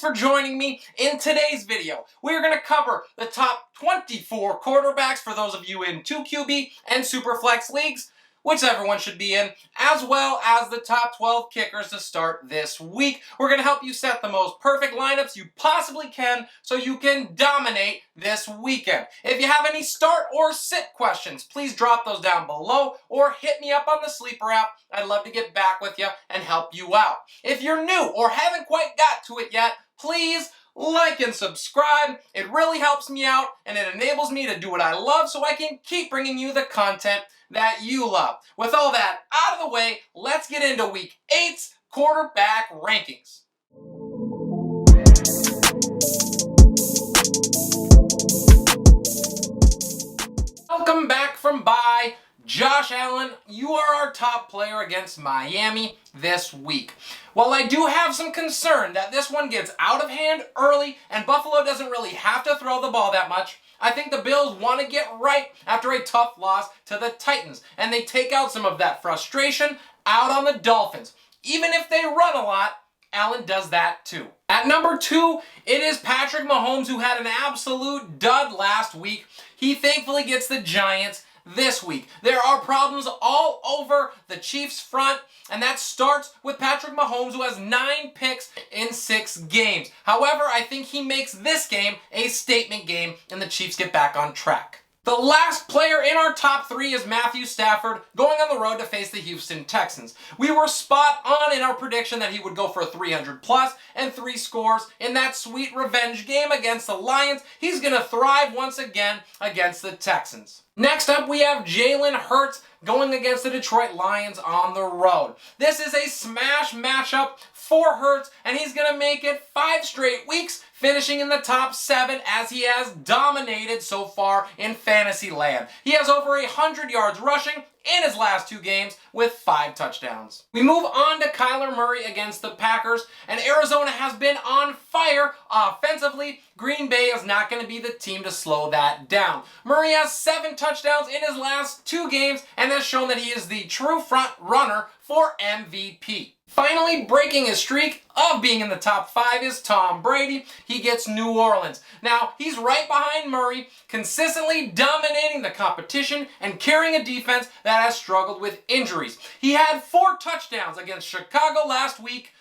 for joining me. In today's video, we're going to cover the top 24 quarterbacks for those of you in 2 QB and Superflex leagues, which everyone should be in, as well as the top 12 kickers to start this week. We're going to help you set the most perfect lineups you possibly can so you can dominate this weekend. If you have any start or sit questions, please drop those down below or hit me up on the Sleeper app. I'd love to get back with you and help you out. If you're new or haven't quite got to it yet, please like and subscribe. It really helps me out and it enables me to do what I love so I can keep bringing you the content that you love. With all that out of the way, let's get into Week 8's quarterback rankings. Welcome back from bye. Josh Allen, you are our top player against Miami this week. While I do have some concern that this one gets out of hand early and Buffalo doesn't really have to throw the ball that much, I think the Bills want to get right after a tough loss to the Titans, and they take out some of that frustration out on the Dolphins. Even if they run a lot, Allen does that too. At number 2, it is Patrick Mahomes, who had an absolute dud last week. He thankfully gets the Giants this week. There are problems all over the Chiefs front, and that starts with Patrick Mahomes, who has 9 picks in 6 games. However, I think he makes this game a statement game, and the Chiefs get back on track. The last player in our top 3 is Matthew Stafford, going on the road to face the Houston Texans. We were spot on in our prediction that he would go for 300 plus and 3 scores in that sweet revenge game against the Lions. He's going to thrive once again against the Texans. Next up, we have Jalen Hurts going against the Detroit Lions on the road. This is a smash matchup for Hurts, and he's going to make it 5 straight weeks, finishing in the top 7 as he has dominated so far in fantasy land. He has over 100 yards rushing in his last 2 games with 5 touchdowns. We move on to Kyler Murray against the Packers, and Arizona has been on fire offensively. Green Bay is not going to be the team to slow that down. Murray has 7 touchdowns in his last 2 games and has shown that he is the true front runner for MVP. Finally, breaking his streak of being in the top 5 is Tom Brady. He gets New Orleans. Now, he's right behind Murray, consistently dominating the competition and carrying a defense that has struggled with injuries. He had 4 touchdowns against Chicago last week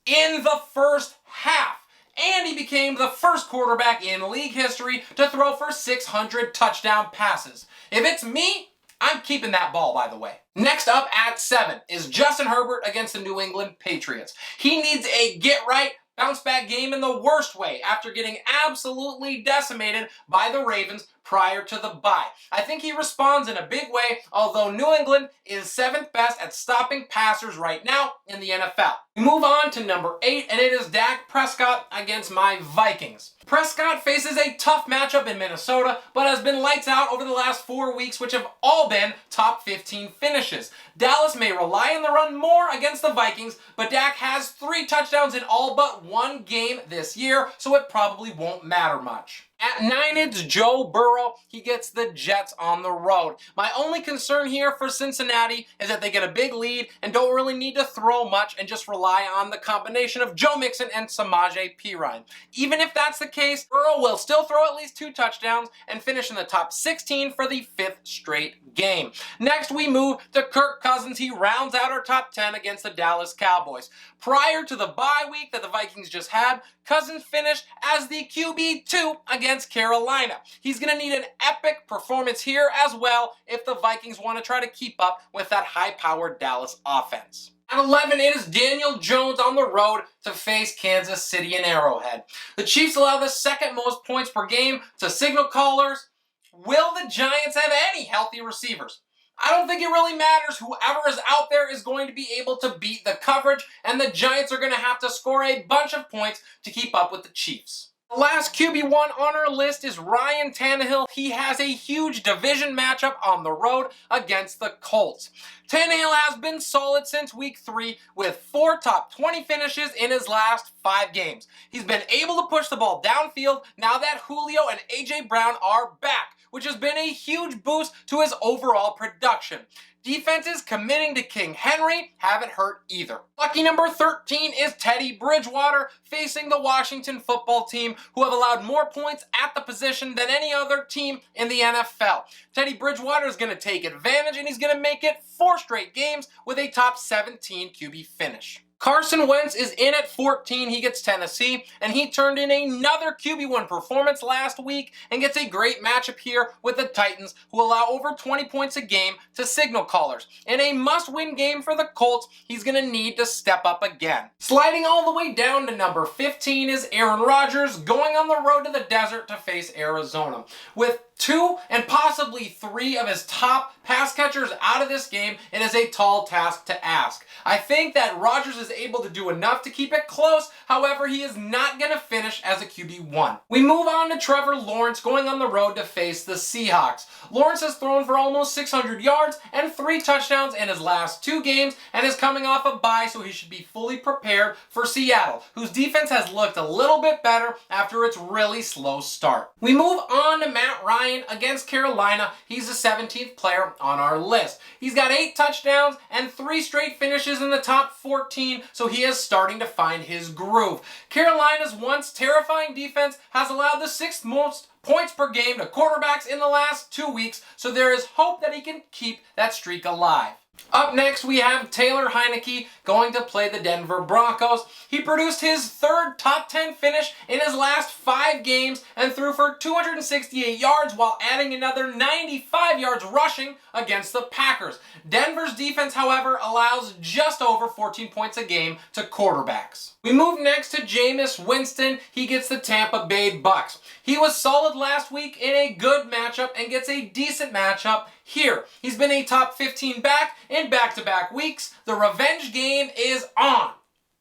in the first half, and he became the first quarterback in league history to throw for 600 touchdown passes. If it's me, I'm keeping that ball, by the way. Next up at 7 is Justin Herbert against the New England Patriots. He needs a get-right, bounce-back game in the worst way after getting absolutely decimated by the Ravens prior to the bye. I think he responds in a big way, although New England is 7th best at stopping passers right now in the NFL. We move on to number 8, and it is Dak Prescott against my Vikings. Prescott faces a tough matchup in Minnesota, but has been lights out over the last 4 weeks, which have all been top 15 finishes. Dallas may rely on the run more against the Vikings, but Dak has 3 touchdowns in all but 1 game this year, so it probably won't matter much. At 9, it's Joe Burrow. He gets the Jets on the road. My only concern here for Cincinnati is that they get a big lead and don't really need to throw much and just rely on the combination of Joe Mixon and Samaje Perine. Even if that's the case, Burrow will still throw at least 2 touchdowns and finish in the top 16 for the 5th straight game. Next, we move to Kirk Cousins. He rounds out our top 10 against the Dallas Cowboys. Prior to the bye week that the Vikings just had, Cousins finished as the QB2 against Carolina. He's going to need an epic performance here as well if the Vikings want to try to keep up with that high-powered Dallas offense. At 11, it is Daniel Jones on the road to face Kansas City in Arrowhead. The Chiefs allow the 2nd most points per game to signal callers. Will the Giants have any healthy receivers? I don't think it really matters. Whoever is out there is going to be able to beat the coverage, and the Giants are going to have to score a bunch of points to keep up with the Chiefs. The last QB1 on our list is Ryan Tannehill. He has a huge division matchup on the road against the Colts. Tannehill has been solid since week 3 with 4 top 20 finishes in his last 5 games. He's been able to push the ball downfield now that Julio and A.J. Brown are back. which has been a huge boost to his overall production. Defenses committing to King Henry haven't hurt either. Lucky number 13 is Teddy Bridgewater facing the Washington football team, who have allowed more points at the position than any other team in the NFL. Teddy Bridgewater is going to take advantage, and he's going to make it 4 straight games with a top 17 QB finish. Carson Wentz is in at 14. He gets Tennessee, and he turned in another QB1 performance last week and gets a great matchup here with the Titans, who allow over 20 points a game to signal callers. In a must-win game for the Colts, he's going to need to step up again. Sliding all the way down to number 15 is Aaron Rodgers, going on the road to the desert to face Arizona. With 2 and possibly 3 of his top pass catchers out of this game, it is a tall task to ask. I think that Rodgers is able to do enough to keep it close. However, he is not going to finish as a QB1. We move on to Trevor Lawrence going on the road to face the Seahawks. Lawrence has thrown for almost 600 yards and 3 touchdowns in his last 2 games and is coming off a bye, so he should be fully prepared for Seattle, whose defense has looked a little bit better after its really slow start. We move on to Matt Ryan against Carolina. He's the 17th player on our list. He's got 8 touchdowns and 3 straight finishes in the top 14, so he is starting to find his groove. Carolina's once terrifying defense has allowed the 6th most points per game to quarterbacks in the last 2 weeks, so there is hope that he can keep that streak alive. Up next, we have Taylor Heineke going to play the Denver Broncos. He produced his 3rd top 10 finish in his last 5 games and threw for 268 yards while adding another 95 yards rushing against the Packers. Denver's defense, however, allows just over 14 points a game to quarterbacks. We move next to Jameis Winston. He gets the Tampa Bay Bucks. He was solid last week in a good matchup and gets a decent matchup here. He's been a top 15 back in back-to-back weeks. The revenge game is on.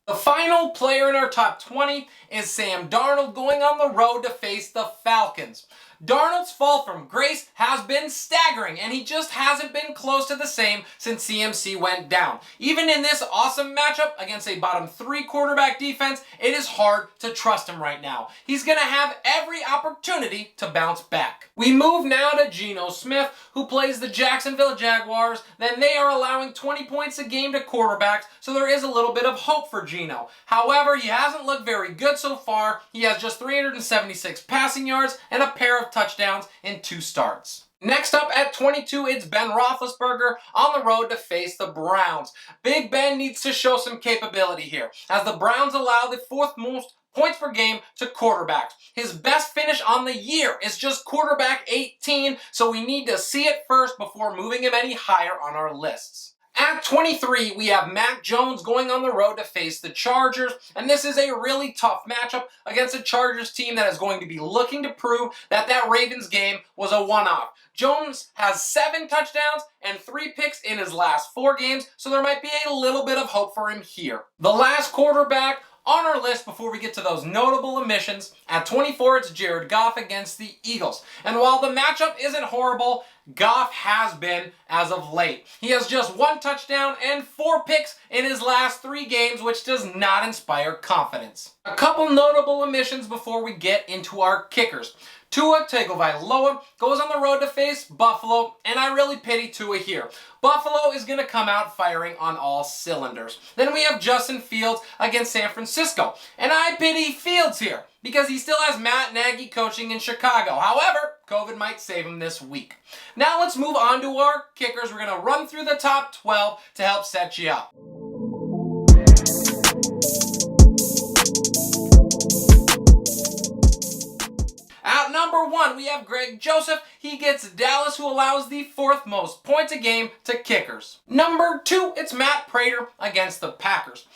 The final player in our top 20 is Sam Darnold going on the road to face the Falcons. Darnold's fall from grace has been staggering, and he just hasn't been close to the same since CMC went down. Even in this awesome matchup against a bottom 3 quarterback defense, it is hard to trust him right now. He's going to have every opportunity to bounce back. We move now to Geno Smith, who plays the Jacksonville Jaguars. Then they are allowing 20 points a game to quarterbacks, so there is a little bit of hope for Geno. However, he hasn't looked very good so far. He has just 376 passing yards and a pair of touchdowns in 2 starts. Next up at 22, it's Ben Roethlisberger on the road to face the Browns. Big Ben needs to show some capability here, as the Browns allow the 4th most points per game to quarterbacks. His best finish on the year is just quarterback 18, so we need to see it first before moving him any higher on our lists. At 23, we have Mac Jones going on the road to face the Chargers, and this is a really tough matchup against a Chargers team that is going to be looking to prove that that Ravens game was a one-off. Jones has 7 touchdowns and 3 picks in his last 4 games, so there might be a little bit of hope for him here. The last quarterback on our list before we get to those notable omissions, at 24, it's Jared Goff against the Eagles. And while the matchup isn't horrible, Goff has been as of late. He has just 1 touchdown and 4 picks in his last 3 games, which does not inspire confidence. A couple notable omissions before we get into our kickers. Tua Tagovailoa goes on the road to face Buffalo, and I really pity Tua here. Buffalo is going to come out firing on all cylinders. Then we have Justin Fields against San Francisco, and I pity Fields here because he still has Matt Nagy coaching in Chicago. However, COVID might save him this week. Now let's move on to our kickers. We're going to run through the top 12 to help set you up. At number 1, we have Greg Joseph. He gets Dallas, who allows the 4th most points a game to kickers. Number 2, it's Matt Prater against the Packers.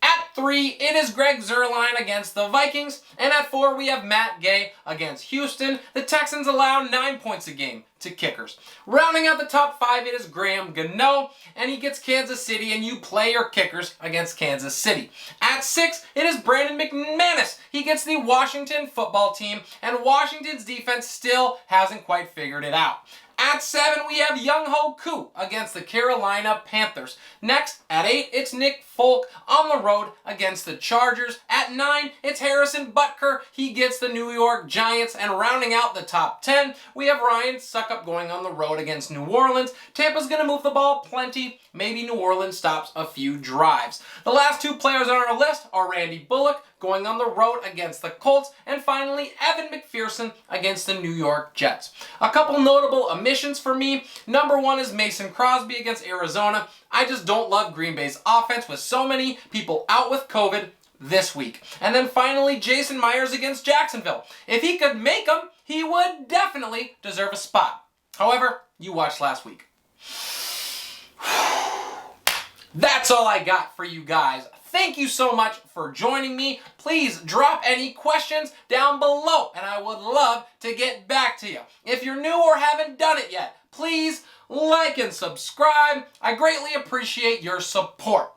At 3, it is Greg Zuerlein against the Vikings. And at 4, we have Matt Gay against Houston. The Texans allow 9 points a game to kickers. Rounding out the top 5, it is Graham Gano, and he gets Kansas City, and you play your kickers against Kansas City. At 6, it is Brandon McManus. He gets the Washington football team, and Washington's defense still hasn't quite figured it out. At 7, we have Young Ho Koo against the Carolina Panthers. Next, at 8, it's Nick Folk on the road against the Chargers. At 9, it's Harrison Butker. He gets the New York Giants. And rounding out the top 10, we have Ryan Suckup going on the road against New Orleans. Tampa's going to move the ball plenty. Maybe New Orleans stops a few drives. The last 2 players on our list are Randy Bullock going on the road against the Colts, and finally Evan McPherson against the New York Jets. A couple notable omissions for me. Number 1 is Mason Crosby against Arizona. I just don't love Green Bay's offense with so many people out with COVID this week. And then finally, Jason Myers against Jacksonville. If he could make them, he would definitely deserve a spot. However, you watched last week. That's all I got for you guys. Thank you so much for joining me. Please drop any questions down below, and I would love to get back to you. If you're new or haven't done it yet, please like and subscribe. I greatly appreciate your support.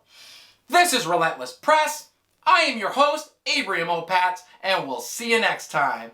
This is Relentless Press. I am your host, Abraham Opatz, and we'll see you next time.